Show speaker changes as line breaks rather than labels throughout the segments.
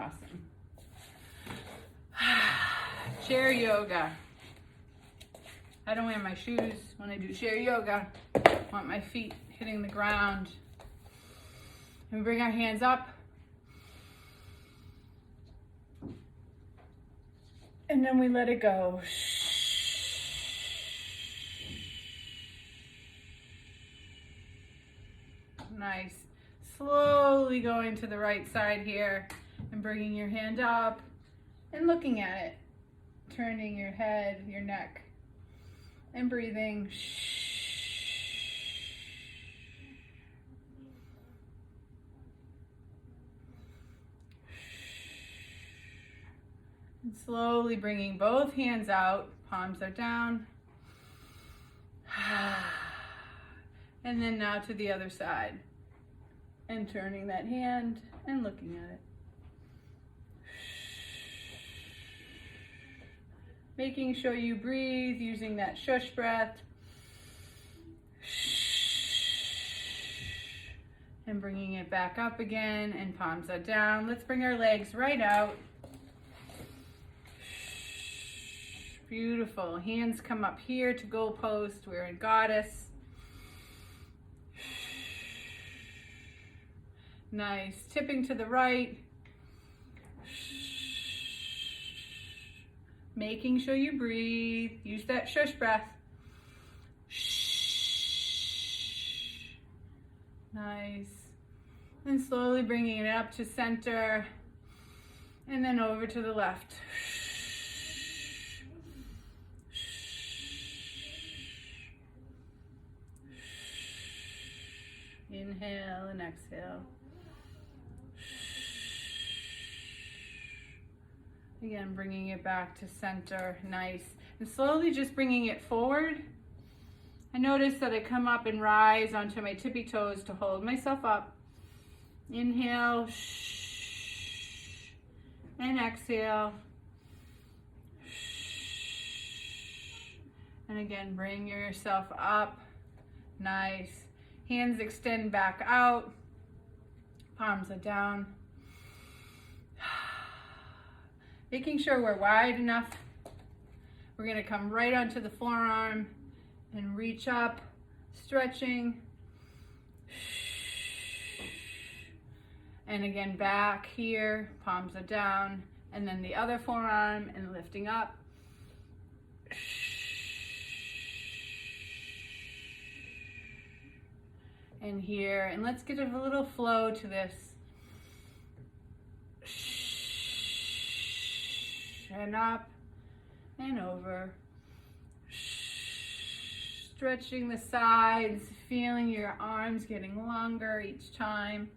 Awesome. Chair yoga. I don't wear my shoes when I do chair yoga. I want my feet hitting the ground. And we bring our hands up. And then we let it go. Nice. Slowly going to the right side here and bringing your hand up and looking at it. Turning your head, your neck, and breathing. And slowly bringing both hands out, palms are down. And then now to the other side. And turning that hand and looking at it. Making sure you breathe using that shush breath. And bringing it back up again, and palms are down. Let's bring our legs right out. Beautiful. Hands come up here to goalpost. We're in goddess. Nice. Tipping to the right. Making sure you breathe. Use that shush breath. Nice. And slowly bringing it up to center. And then over to the left. Inhale and exhale. Again, bringing it back to center. Nice. And slowly just bringing it forward. I notice that I come up and rise onto my tippy toes to hold myself up. Inhale. And exhale. And again, bring yourself up. Nice. Hands extend back out. Palms are down. Making sure we're wide enough. We're going to come right onto the forearm and reach up, stretching. And again, back here, palms are down. And then the other forearm and lifting up. And here, and let's get a little flow to this. And up and over. Stretching the sides, feeling your arms getting longer each time.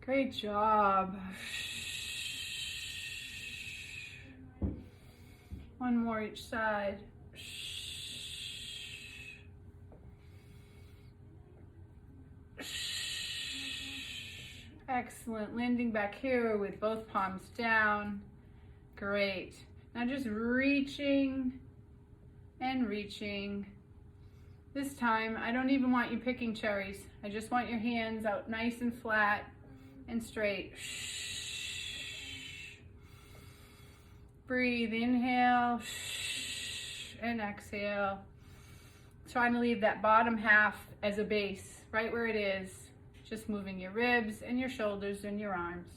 Great job. One more each side. Excellent. Landing back here with both palms down. Great. Now just reaching and reaching. This time, I don't even want you picking cherries. I just want your hands out nice and flat and straight. Breathe. Inhale and exhale. Trying to leave that bottom half as a base, right where it is. Just moving your ribs and your shoulders and your arms.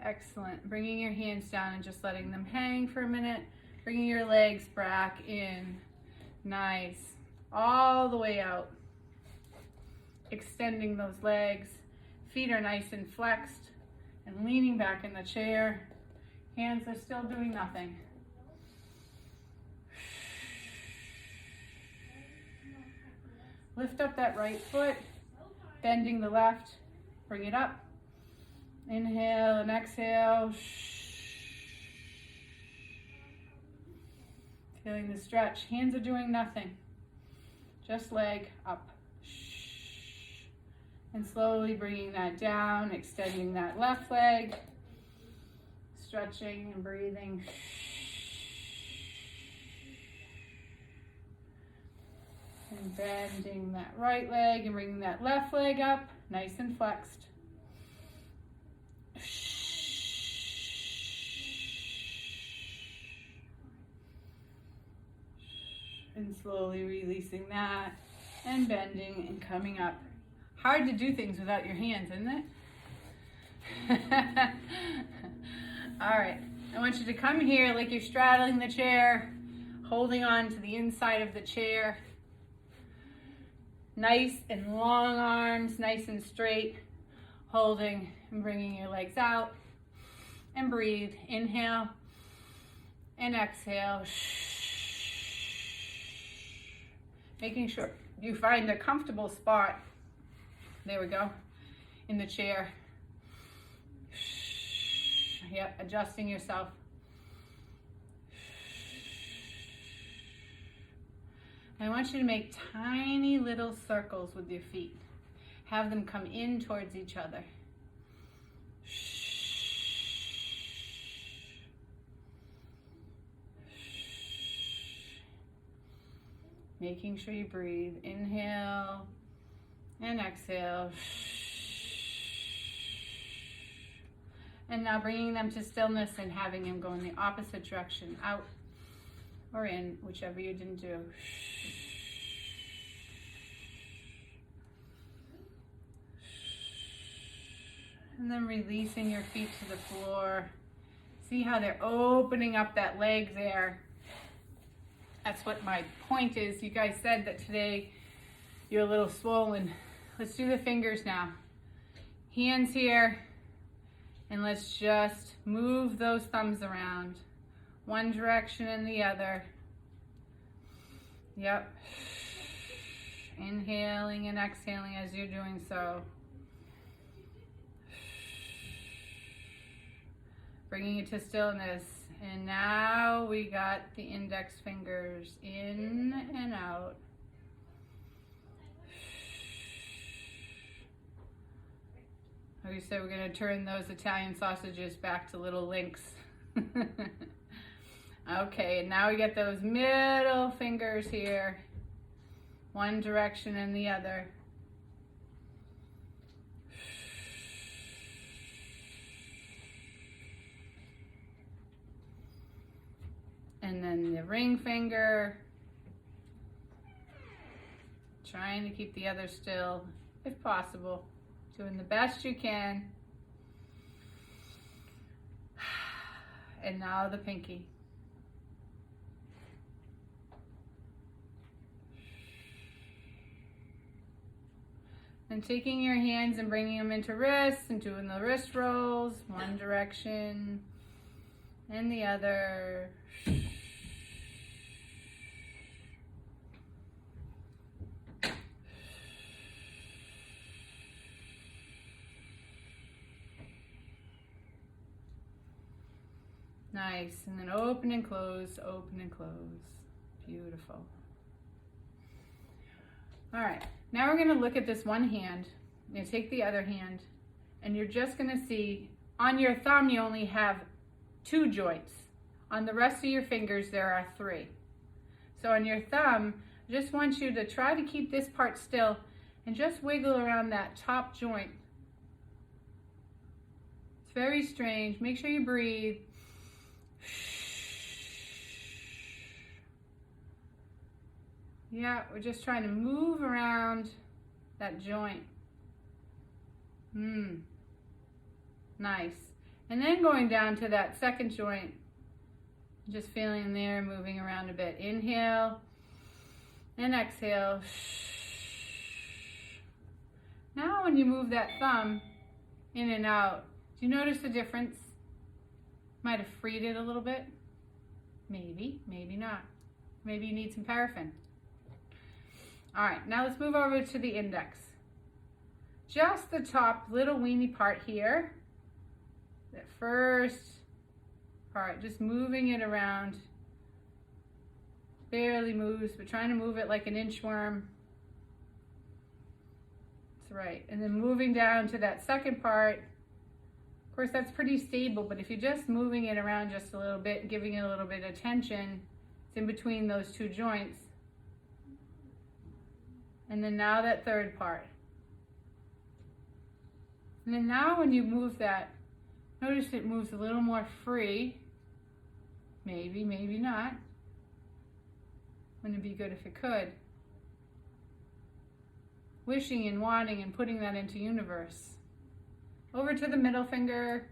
Excellent. Bringing your hands down and just letting them hang for a minute. Bringing your legs back in. Nice. All the way out. Extending those legs. Feet are nice and flexed and leaning back in the chair. Hands are still doing nothing. Lift up that right foot, bending the left, bring it up. Inhale and exhale. Feeling the stretch. Hands are doing nothing. Just leg up. And slowly bringing that down, extending that left leg. Stretching and breathing. And bending that right leg and bringing that left leg up, nice and flexed. And slowly releasing that and bending and coming up. Hard to do things without your hands, isn't it? All right, I want you to come here like you're straddling the chair, holding on to the inside of the chair. Nice and long arms, nice and straight, holding and bringing your legs out. And breathe, inhale and exhale. Making sure you find a comfortable spot. There we go, in the chair. Yep, adjusting yourself. I want you to make tiny little circles with your feet. Have them come in towards each other. Making sure you breathe. Inhale and exhale. And now bringing them to stillness and having them go in the opposite direction, out or in, whichever you didn't do. And then releasing your feet to the floor. See how they're opening up that leg there. That's what my point is. You guys said that today you're a little swollen. Let's do the fingers now. Hands here, and let's just move those thumbs around. One direction and the other. Yep. Inhaling and exhaling as you're doing so. Bringing it to stillness. And now we got the index fingers in and out. Like we said, we're going to turn those Italian sausages back to little links. Okay, and now we get those middle fingers here. One direction and the other. And then the ring finger. Trying to keep the other still, if possible. Doing the best you can. And now the pinky. And taking your hands and bringing them into wrists and doing the wrist rolls. One direction and the other. Nice, and then open and close, open and close. Beautiful. All right, now we're gonna look at this one hand. I'm gonna take the other hand, and you're just gonna see, on your thumb you only have 2 joints. On the rest of your fingers there are 3. So on your thumb, I just want you to try to keep this part still and just wiggle around that top joint. It's very strange. Make sure you breathe. Yeah, we're just trying to move around that joint. Nice. And then going down to that second joint, just feeling there, moving around a bit. Inhale and exhale. Now when you move that thumb in and out, do you notice the difference? Might have freed it a little bit. Maybe, maybe not. Maybe you need some paraffin. All right, now let's move over to the index. Just the top little weeny part here. That first part, just moving it around. Barely moves, but trying to move it like an inchworm. That's right. And then moving down to that second part. Of course, that's pretty stable, but if you're just moving it around just a little bit, giving it a little bit of tension, it's in between those 2 joints. And then now that third part. And then now when you move that, notice it moves a little more free. Maybe, maybe not. Wouldn't it be good if it could? Wishing and wanting and putting that into universe. Over to the middle finger.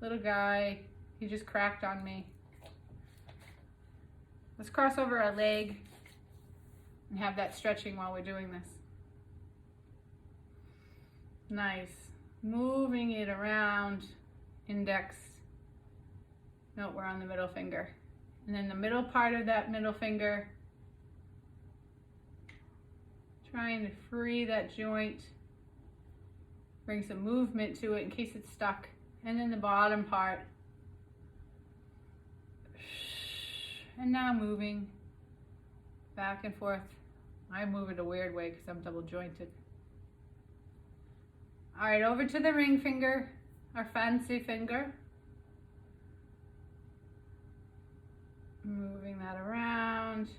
Little guy, he just cracked on me. Let's cross over our leg and have that stretching while we're doing this. Nice. Moving it around, index. No, we're on the middle finger. And then the middle part of that middle finger, trying to free that joint. Bring some movement to it in case it's stuck. And then the bottom part. And now moving back and forth. I move it a weird way because I'm double jointed. All right, over to the ring finger, our fancy finger. Moving that around.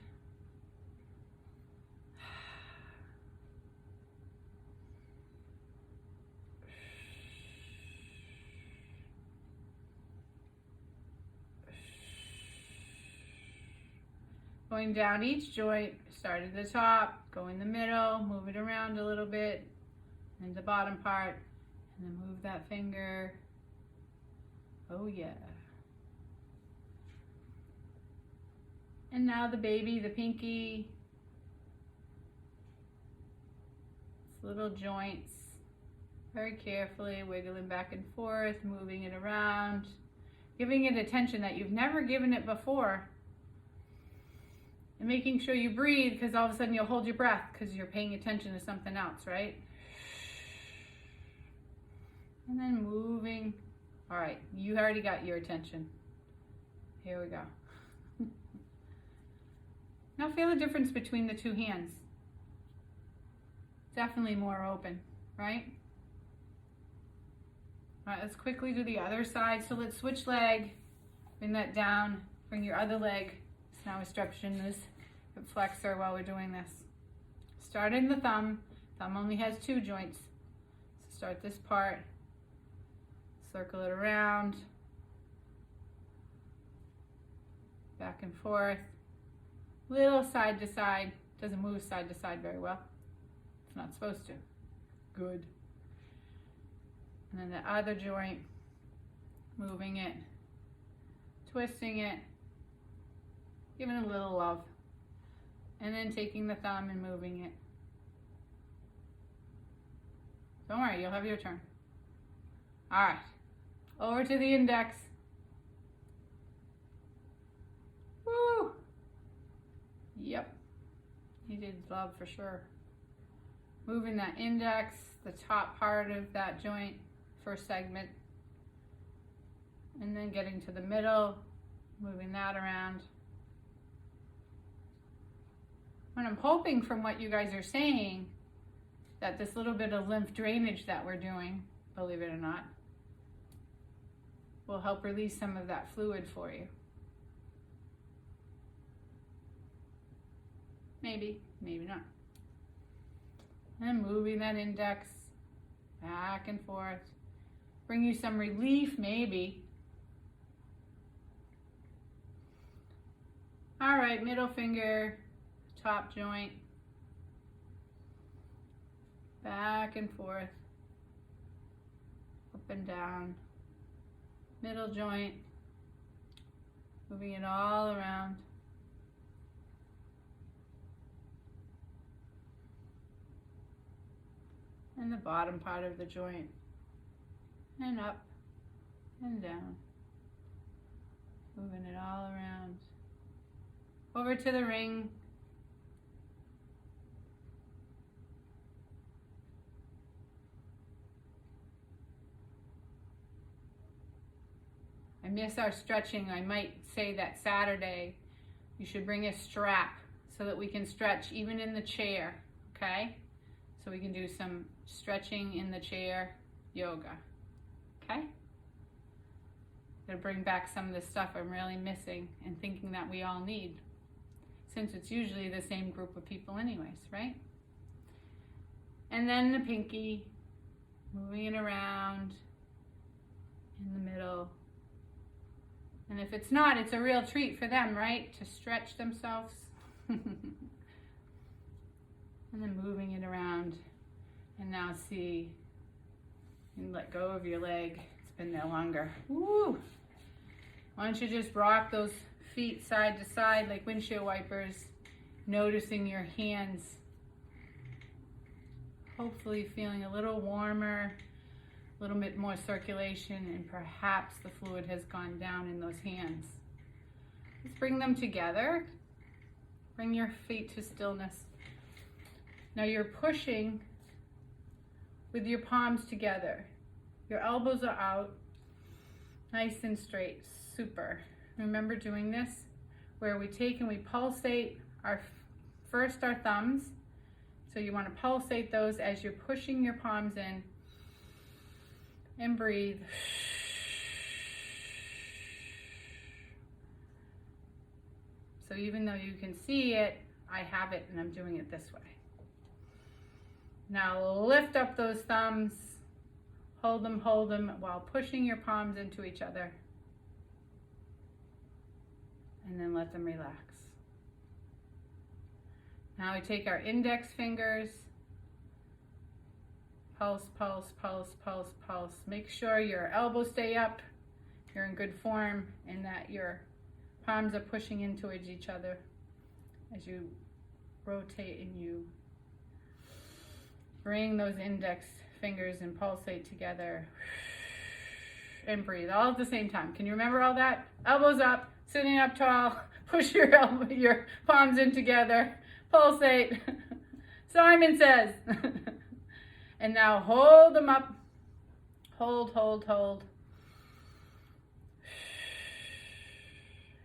Going down each joint, start at the top, go in the middle, move it around a little bit, and the bottom part, and then move that finger. Oh yeah. And now the baby, the pinky. It's little joints. Very carefully wiggling back and forth, moving it around, giving it attention that you've never given it before. And making sure you breathe, because all of a sudden you'll hold your breath because you're paying attention to something else, right? And then moving. All right, you already got your attention. Here we go. Now feel the difference between the two hands. Definitely more open, right? All right, let's quickly do the other side. So let's switch leg, bring that down, bring your other leg. So now we're stretching this hip flexor while we're doing this. Start in the thumb. Thumb only has 2 joints. So start this part, circle it around, back and forth. Little side to side. Doesn't move side to side very well. It's not supposed to. Good. And then the other joint, moving it, twisting it, giving it a little love. And then taking the thumb and moving it. Don't worry, you'll have your turn. All right, over to the index. Woo! Yep, he did love for sure. Moving that index, the top part of that joint, first segment. And then getting to the middle, moving that around. When I'm hoping from what you guys are saying that this little bit of lymph drainage that we're doing, believe it or not, will help release some of that fluid for you. Maybe, maybe not. And moving that index back and forth. Bring you some relief, maybe. All right, middle finger, top joint. Back and forth. Up and down. Middle joint. Moving it all around. And the bottom part of the joint. And up and down. Moving it all around. Over to the ring. I miss our stretching. I might say that Saturday you should bring a strap so that we can stretch even in the chair, okay? So we can do some stretching in the chair yoga, okay? Gonna bring back some of the stuff I'm really missing and thinking that we all need. since it's usually the same group of people anyways, right? And then the pinky, moving it around in the middle. And if it's not, it's a real treat for them, right? To stretch themselves. And then moving it around. And now see, and let go of your leg. It's been there longer. Woo! Why don't you just rock those feet side to side like windshield wipers, noticing your hands. Hopefully feeling a little warmer, a little bit more circulation, and perhaps the fluid has gone down in those hands. Let's bring them together. Bring your feet to stillness. Now you're pushing with your palms together. Your elbows are out, nice and straight, super. Remember doing this, where we take and we pulsate first our thumbs. So you want to pulsate those as you're pushing your palms in, and breathe. So even though you can see it, I have it and I'm doing it this way. Now lift up those thumbs, hold them while pushing your palms into each other. And then let them relax. Now we take our index fingers, pulse, pulse, pulse, pulse, pulse. Make sure your elbows stay up, you're in good form, and that your palms are pushing into each other as you rotate and you bring those index fingers and pulsate together and breathe all at the same time. Can you remember all that? Elbows up, sitting up tall, push your palms in together, pulsate. Simon says. And now hold them up. Hold, hold, hold.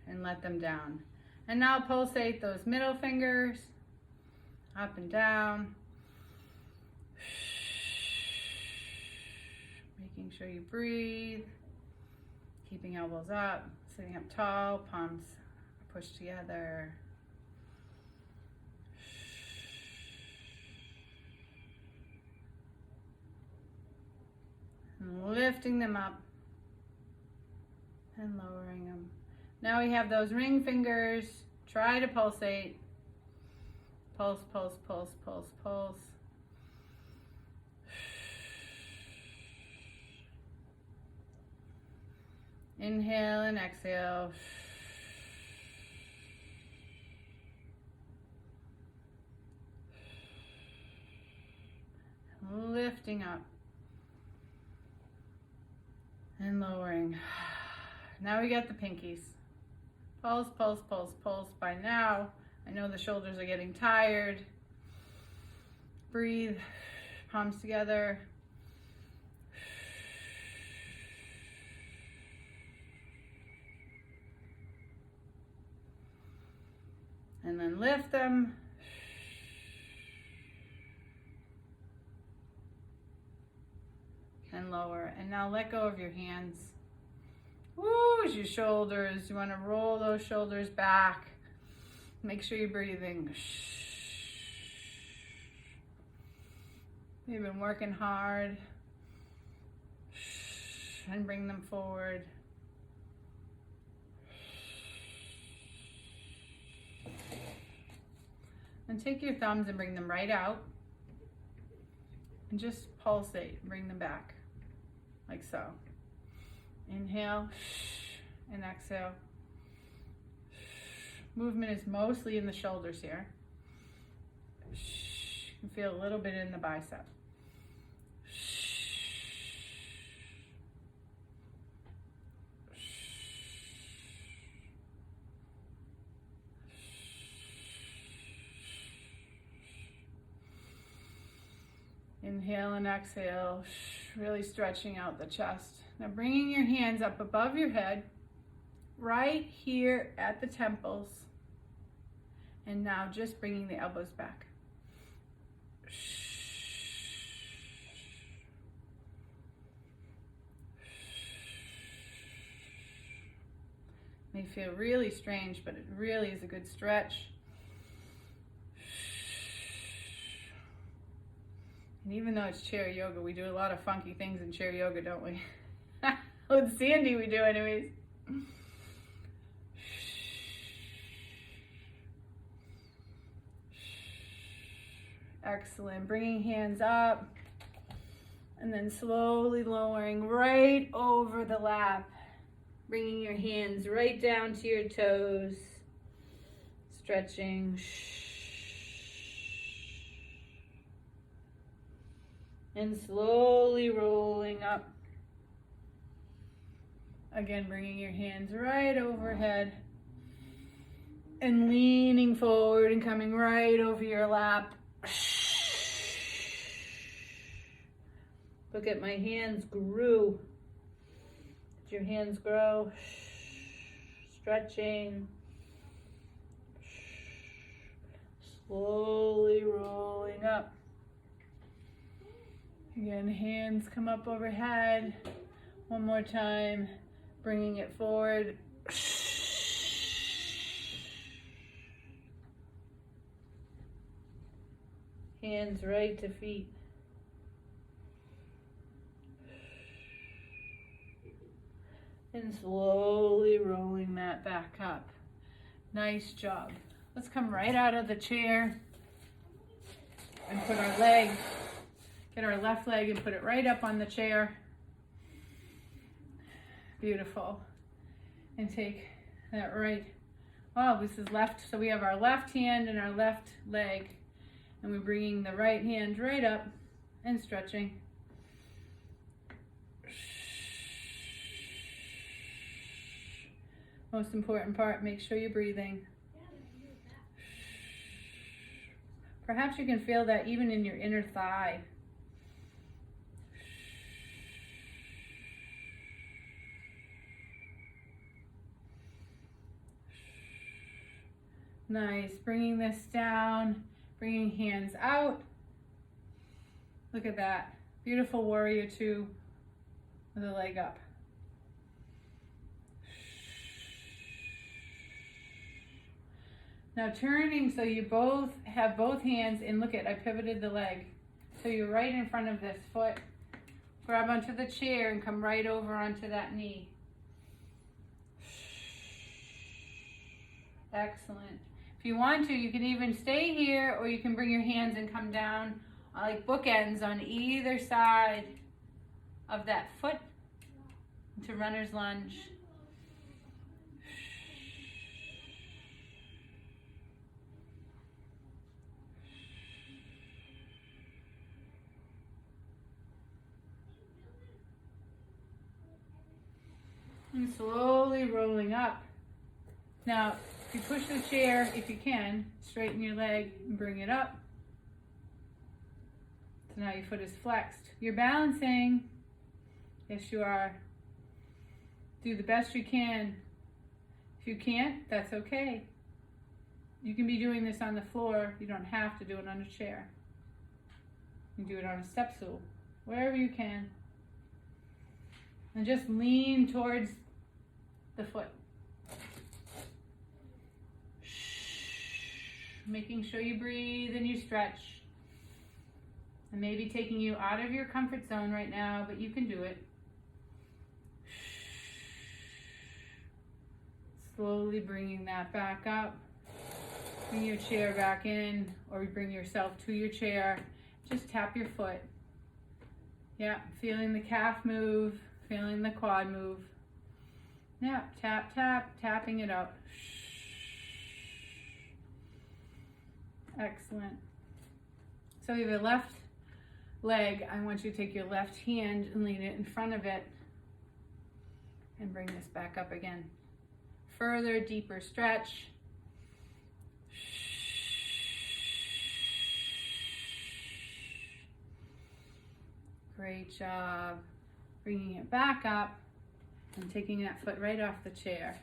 And let them down. And now pulsate those middle fingers up and down. Making sure you breathe. Keeping elbows up, sitting up tall, palms pushed together. And lifting them up and lowering them. Now we have those ring fingers. Try to pulsate. Pulse, pulse, pulse, pulse, pulse. Inhale and exhale. Lifting up and lowering. Now we got the pinkies. Pulse, pulse, pulse, pulse. By now, I know the shoulders are getting tired. Breathe, palms together. And then lift them. And lower. And now let go of your hands. Woo, your shoulders. You want to roll those shoulders back. Make sure you're breathing. You've been working hard. And bring them forward. And take your thumbs and bring them right out. And just pulsate, bring them back, like so. Inhale and exhale. Movement is mostly in the shoulders here. You can feel a little bit in the bicep. Inhale and exhale, really stretching out the chest. Now bringing your hands up above your head, right here at the temples. And now just bringing the elbows back. May feel really strange, but it really is a good stretch. And even though it's chair yoga, we do a lot of funky things in chair yoga, don't we? With Sandy we do anyways. Excellent. Bringing hands up and then slowly lowering right over the lap. Bringing your hands right down to your toes. Stretching. And slowly rolling up. Again, bringing your hands right overhead and leaning forward and coming right over your lap. Look at my hands grew. Let your hands grow. Stretching. Slowly rolling up. Again, hands come up overhead. One more time. Bringing it forward. Hands right to feet. And slowly rolling that back up. Nice job. Let's come right out of the chair and put our leg, get our left leg and put it right up on the chair. Beautiful. And take that right, oh, this is left, so we have our left hand and our left leg. And we're bringing the right hand right up and stretching. Most important part, make sure you're breathing. Perhaps you can feel that even in your inner thigh. Nice, bringing this down, bringing hands out. Look at that, beautiful warrior two with a leg up. Now turning so you both have both hands, and look at, I pivoted the leg. So you're right in front of this foot. Grab onto the chair and come right over onto that knee. Excellent. If you want to, you can even stay here, or you can bring your hands and come down like bookends on either side of that foot into runner's lunge. And slowly rolling up. Now, if you push the chair, if you can, straighten your leg and bring it up. So now your foot is flexed. You're balancing. Yes, you are. Do the best you can. If you can't, that's okay. You can be doing this on the floor. You don't have to do it on a chair. You can do it on a step stool, wherever you can. And just lean towards the foot. Making sure you breathe and you stretch. It may be taking you out of your comfort zone right now, but you can do it. Slowly bringing that back up. Bring your chair back in, or bring yourself to your chair. Just tap your foot. Yeah, feeling the calf move, feeling the quad move. Yeah, tap, tap, tapping it up. Excellent. So you have a left leg. I want you to take your left hand and lean it in front of it and bring this back up again. Further, deeper stretch. Great job. Bringing it back up and taking that foot right off the chair.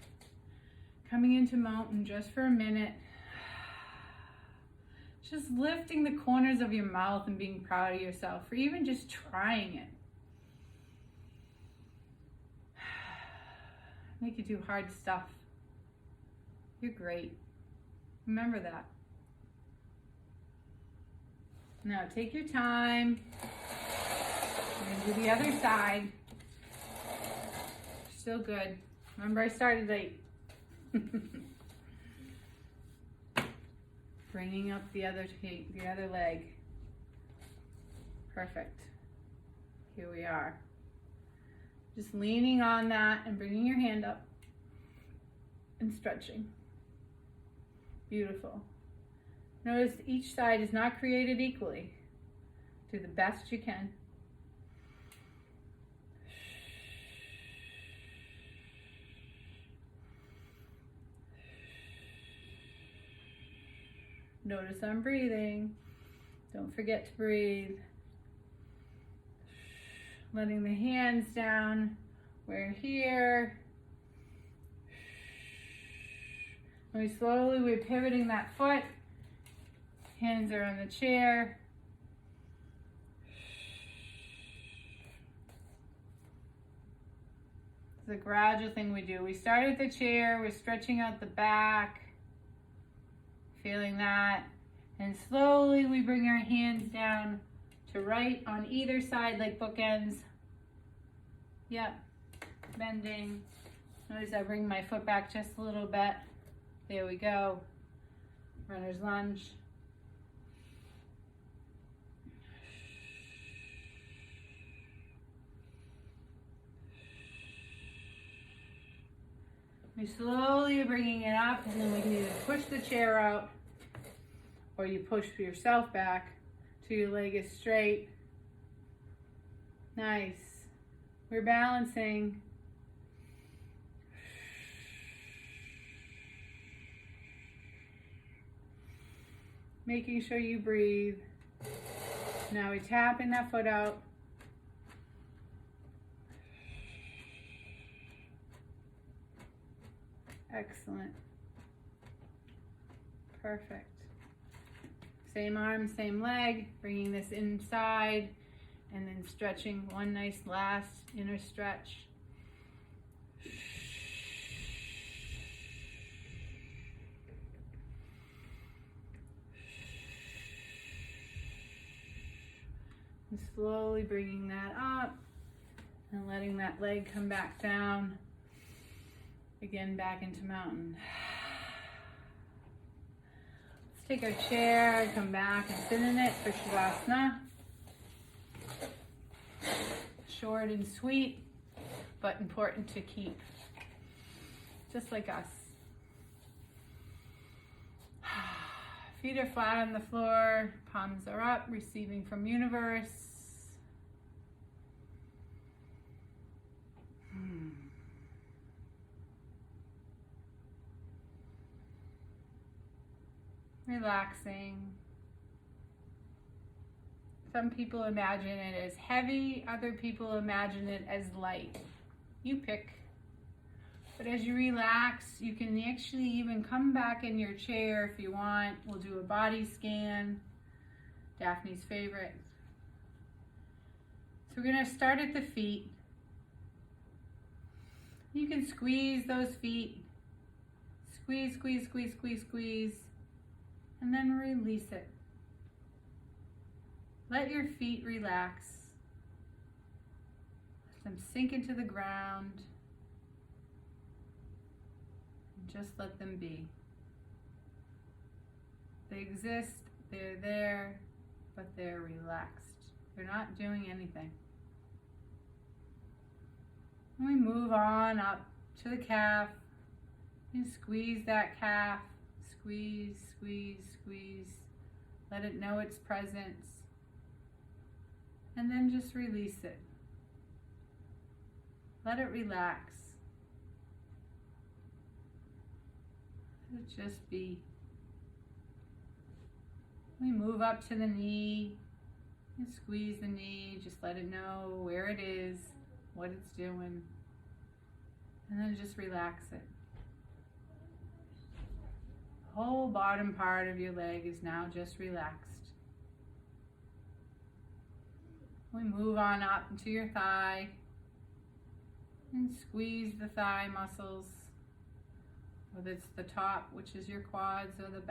Coming into mountain just for a minute. Just lifting the corners of your mouth and being proud of yourself for even just trying it. Make you do hard stuff. You're great. Remember that. Now take your time. We're going to do the other side. Still good. Remember, I started late. Bringing up the other leg. Perfect. Here we are. Just leaning on that and bringing your hand up and stretching. Beautiful. Notice each side is not created equally. Do the best you can. Notice I'm breathing. Don't forget to breathe. Letting the hands down. We're here. And we're pivoting that foot. Hands are on the chair. It's a gradual thing we do. We start at the chair, we're stretching out the back, feeling that, and slowly we bring our hands down to right on either side like bookends. Yep, bending. Notice I bring my foot back just a little bit. There we go. Runner's lunge. We slowly are bringing it up, and then we can either push the chair out or you push yourself back till your leg is straight. Nice. We're balancing. Making sure you breathe. Now we're tapping that foot out. Excellent. Perfect. Same arm, same leg, bringing this inside and then stretching one nice last inner stretch. And slowly bringing that up and letting that leg come back down. Again, back into mountain. Let's take our chair, come back and sit in it for Shavasana. Short and sweet, but important to keep. Just like us. Feet are flat on the floor, palms are up, receiving from universe. Relaxing. Some people imagine it as heavy, other people imagine it as light. You pick. But as you relax, you can actually even come back in your chair if you want. We'll do a body scan, Daphne's favorite. So we're going to start at the feet. You can squeeze those feet. Squeeze, squeeze, squeeze, squeeze, squeeze. And then release it. Let your feet relax. Let them sink into the ground. And just let them be. They exist, they're there, but they're relaxed. They're not doing anything. And we move on up to the calf and squeeze that calf. Squeeze, squeeze, squeeze. Let it know its presence. And then just release it. Let it relax. Let it just be. We move up to the knee and squeeze the knee. Just let it know where it is, what it's doing. And then just relax it. The whole bottom part of your leg is now just relaxed. We move on up into your thigh and squeeze the thigh muscles, whether it's the top, which is your quads, or the back.